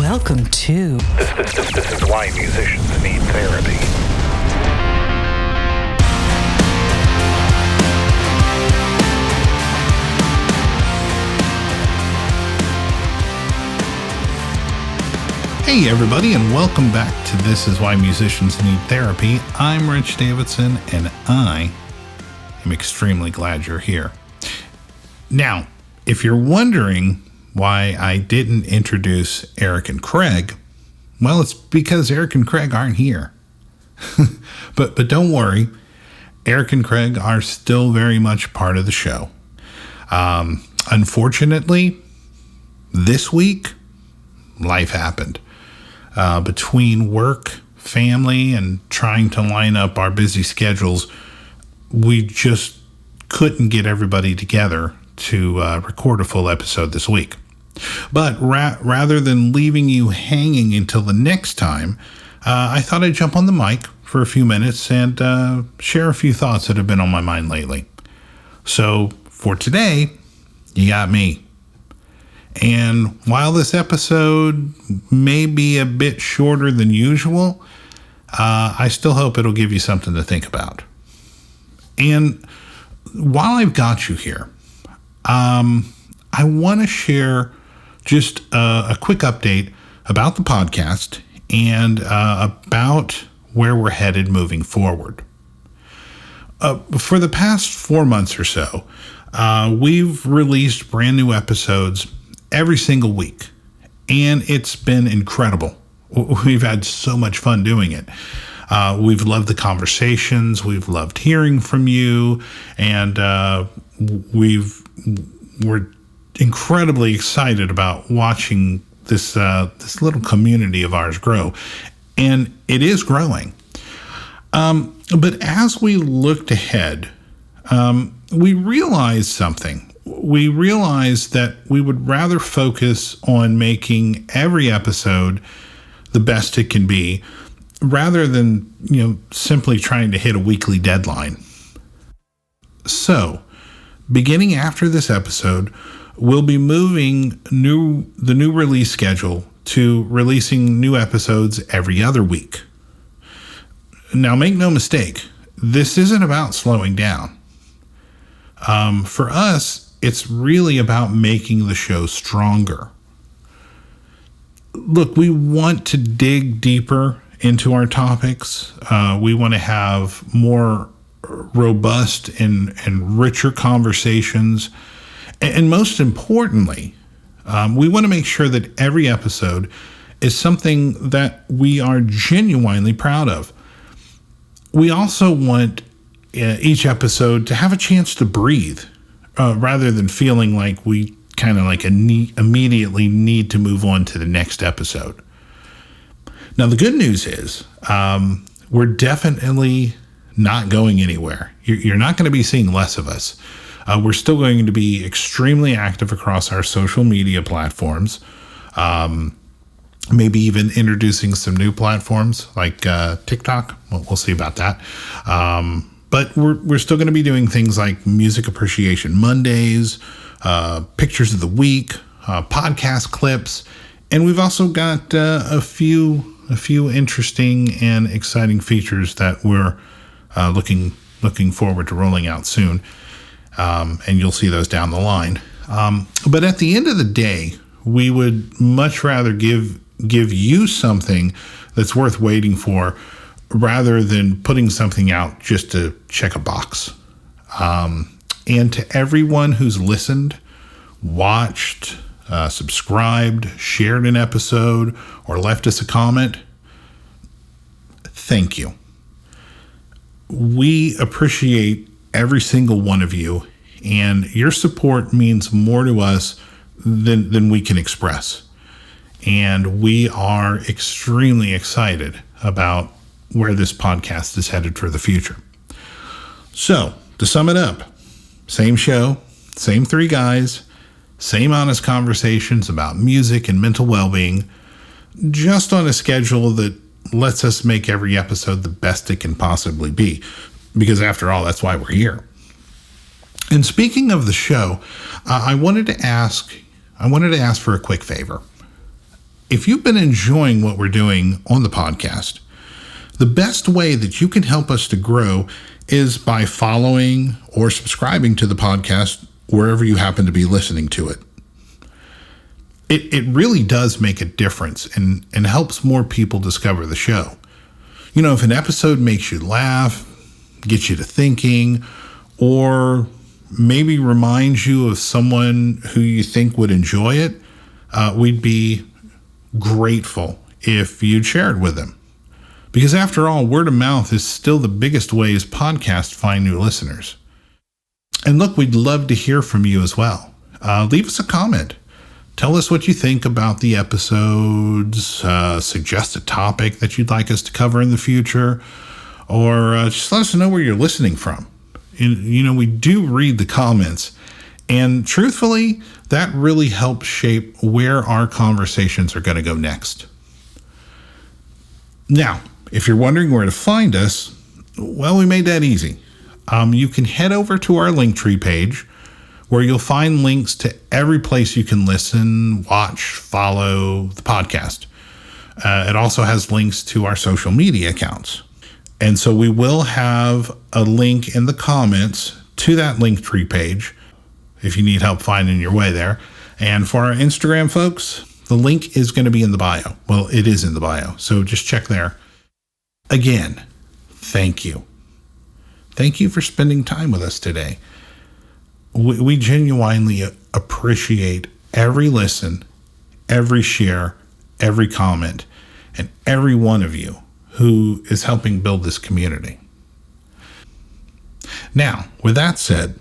Welcome to... This is why musicians need therapy. Hey everybody, and welcome back to This Is Why Musicians Need Therapy. I'm Rich Davidson, and I am extremely glad you're here. Now, if you're wondering why I didn't introduce Eric and Craig, well, it's because Eric and Craig aren't here. but don't worry, Eric and Craig are still very much part of the show. Unfortunately, this week, life happened. Between work, family, and trying to line up our busy schedules, we just couldn't get everybody together to record a full episode this week. But rather than leaving you hanging until the next time, I thought I'd jump on the mic for a few minutes and share a few thoughts that have been on my mind lately. So for today, you got me. And while this episode may be a bit shorter than usual, I still hope it'll give you something to think about. And while I've got you here, I want to share just a quick update about the podcast and about where we're headed moving forward. For the past 4 months or so, we've released brand new episodes every single week, and it's been incredible. We've had so much fun doing it. We've loved the conversations, we've loved hearing from you, and we're incredibly excited about watching this little community of ours grow, and it is growing. But as we looked ahead, we realized something. We realized that we would rather focus on making every episode the best it can be, rather than, simply trying to hit a weekly deadline. So, beginning after this episode, we'll be moving the new release schedule to releasing new episodes every other week. Now, make no mistake, this isn't about slowing down. For us, it's really about making the show stronger. Look, we want to dig deeper into our topics. We want to have more robust and richer conversations. And most importantly, we want to make sure that every episode is something that we are genuinely proud of. We also want each episode to have a chance to breathe, rather than feeling like we kind of immediately need to move on to the next episode. Now, the good news is we're definitely not going anywhere. You're not going to be seeing less of us. We're still going to be extremely active across our social media platforms, maybe even introducing some new platforms like TikTok. We'll see about that. But we're still going to be doing things like Music Appreciation Mondays, Pictures of the Week, podcast clips, and we've also got a few interesting and exciting features that we're looking forward to rolling out soon, and you'll see those down the line. But at the end of the day, we would much rather give you something that's worth waiting for, rather than putting something out just to check a box. And to everyone who's listened, watched, subscribed, shared an episode, or left us a comment, thank you. We appreciate every single one of you, and your support means more to us than we can express. And we are extremely excited about where this podcast is headed for the future. So, to sum it up, same show, same three guys, same honest conversations about music and mental well-being, just on a schedule that lets us make every episode the best it can possibly be, because after all, that's why we're here. And speaking of the show, I wanted to ask for a quick favor. If you've been enjoying what we're doing on the podcast, the best way that you can help us to grow is by following or subscribing to the podcast wherever you happen to be listening to it. It really does make a difference and helps more people discover the show. You know, if an episode makes you laugh, gets you to thinking, or maybe reminds you of someone who you think would enjoy it, we'd be grateful if you'd share it with them. Because after all, word of mouth is still the biggest ways podcasts find new listeners. And look, we'd love to hear from you as well. Leave us a comment. Tell us what you think about the episodes, suggest a topic that you'd like us to cover in the future, or just let us know where you're listening from. You know, we do read the comments, and truthfully, that really helps shape where our conversations are going to go next. Now, if you're wondering where to find us, well, we made that easy. You can head over to our Linktree page, where you'll find links to every place you can listen, watch, follow the podcast. It also has links to our social media accounts. And so we will have a link in the comments to that Linktree page if you need help finding your way there. And for our Instagram folks, the link is going to be in the bio. Well, it is in the bio, so just check there. Again, thank you. Thank you for spending time with us today. We genuinely appreciate every listen, every share, every comment, and every one of you who is helping build this community. Now, with that said,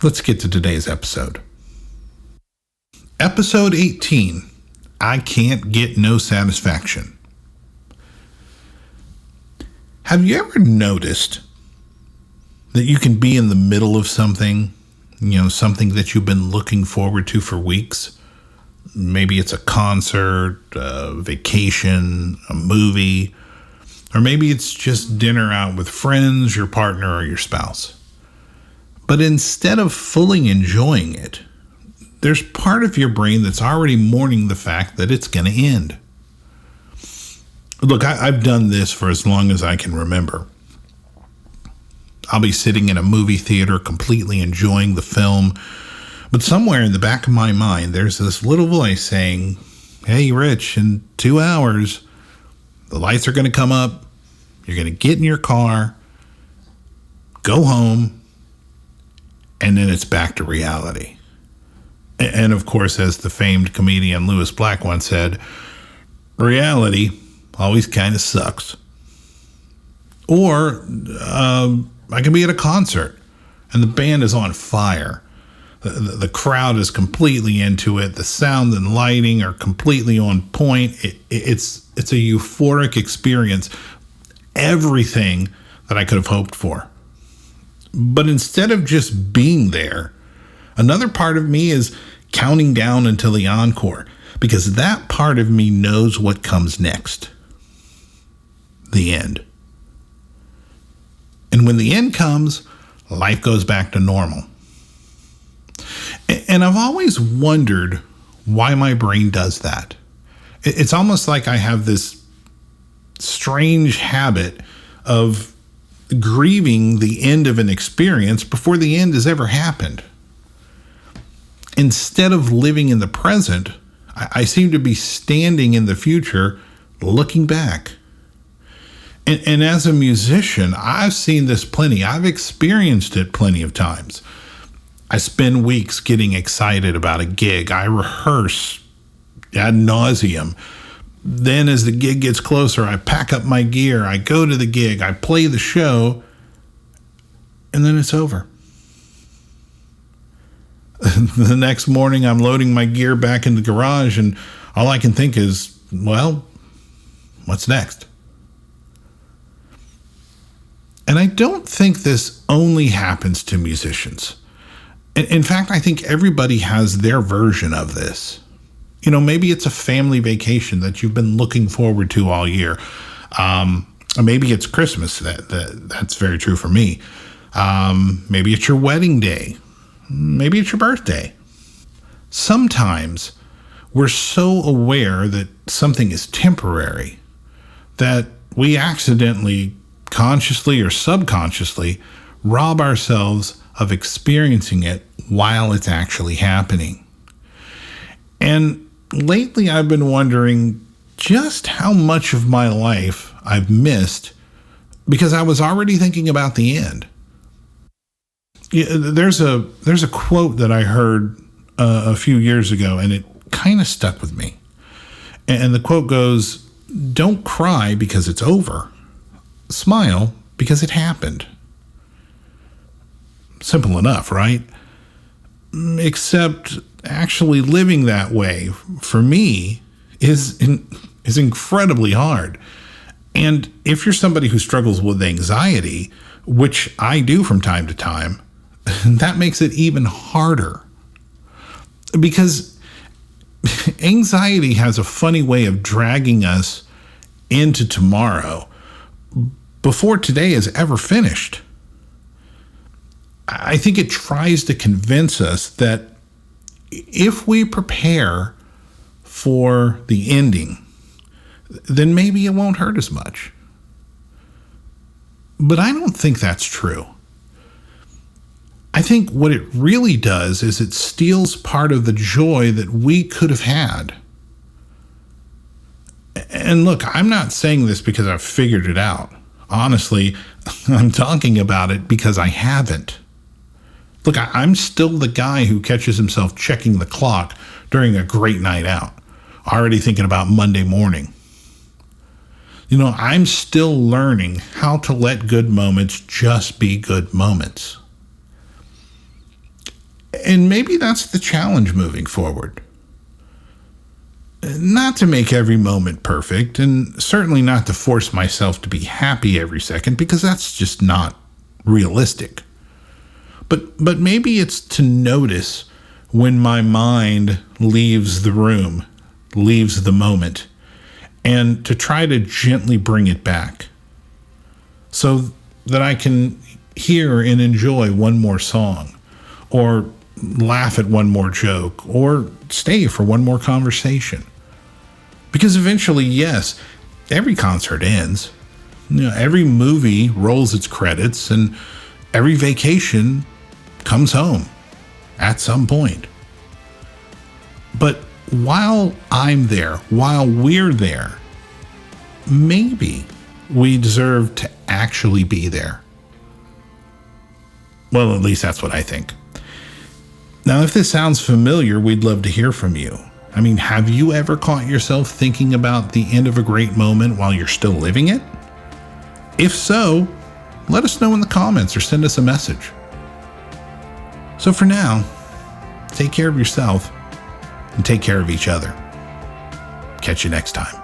let's get to today's episode. Episode 18, I Can't Get No Satisfaction. Have you ever noticed that you can be in the middle of something, something that you've been looking forward to for weeks? Maybe it's a concert, a vacation, a movie, or maybe it's just dinner out with friends, your partner, or your spouse. But instead of fully enjoying it, there's part of your brain that's already mourning the fact that it's going to end. Look, I've done this for as long as I can remember. I'll be sitting in a movie theater completely enjoying the film, but somewhere in the back of my mind, there's this little voice saying, "Hey, Rich, in 2 hours, the lights are going to come up. You're going to get in your car, go home, and then it's back to reality." And of course, as the famed comedian Lewis Black once said, reality always kind of sucks. Or I can be at a concert and the band is on fire. The crowd is completely into it. The sound and lighting are completely on point. It's a euphoric experience. Everything that I could have hoped for. But instead of just being there, another part of me is counting down until the encore, because that part of me knows what comes next. The end. And when the end comes, life goes back to normal. And I've always wondered why my brain does that. It's almost like I have this strange habit of grieving the end of an experience before the end has ever happened. Instead of living in the present, I seem to be standing in the future, looking back. And as a musician, I've seen this plenty. I've experienced it plenty of times. I spend weeks getting excited about a gig. I rehearse ad nauseum. Then as the gig gets closer, I pack up my gear. I go to the gig. I play the show. And then it's over. The next morning, I'm loading my gear back in the garage, and all I can think is, well, what's next? And I don't think this only happens to musicians. In fact, I think everybody has their version of this. Maybe it's a family vacation that you've been looking forward to all year. Maybe it's Christmas. That's very true for me. Maybe it's your wedding day. Maybe it's your birthday. Sometimes we're so aware that something is temporary that we accidentally, consciously or subconsciously, rob ourselves of experiencing it while it's actually happening. And lately I've been wondering just how much of my life I've missed because I was already thinking about the end. There's a quote that I heard a few years ago, and it kind of stuck with me. And the quote goes, "Don't cry because it's over. Smile because it happened." Simple enough, right? Except actually living that way, for me, is incredibly hard. And if you're somebody who struggles with anxiety, which I do from time to time, that makes it even harder. Because anxiety has a funny way of dragging us into tomorrow before today is ever finished. I think it tries to convince us that if we prepare for the ending, then maybe it won't hurt as much. But I don't think that's true. I think what it really does is it steals part of the joy that we could have had. And look, I'm not saying this because I've figured it out. Honestly, I'm talking about it because I haven't. Look, I'm still the guy who catches himself checking the clock during a great night out, already thinking about Monday morning. I'm still learning how to let good moments just be good moments. And maybe that's the challenge moving forward. Not to make every moment perfect, and certainly not to force myself to be happy every second, because that's just not realistic. But maybe it's to notice when my mind leaves the room, leaves the moment, and to try to gently bring it back so that I can hear and enjoy one more song, or laugh at one more joke, or stay for one more conversation. Because eventually, yes, every concert ends. Every movie rolls its credits, and every vacation comes home at some point. But while I'm there, while we're there, maybe we deserve to actually be there. Well, at least that's what I think. Now, if this sounds familiar, we'd love to hear from you. I mean, have you ever caught yourself thinking about the end of a great moment while you're still living it? If so, let us know in the comments or send us a message. So for now, take care of yourself and take care of each other. Catch you next time.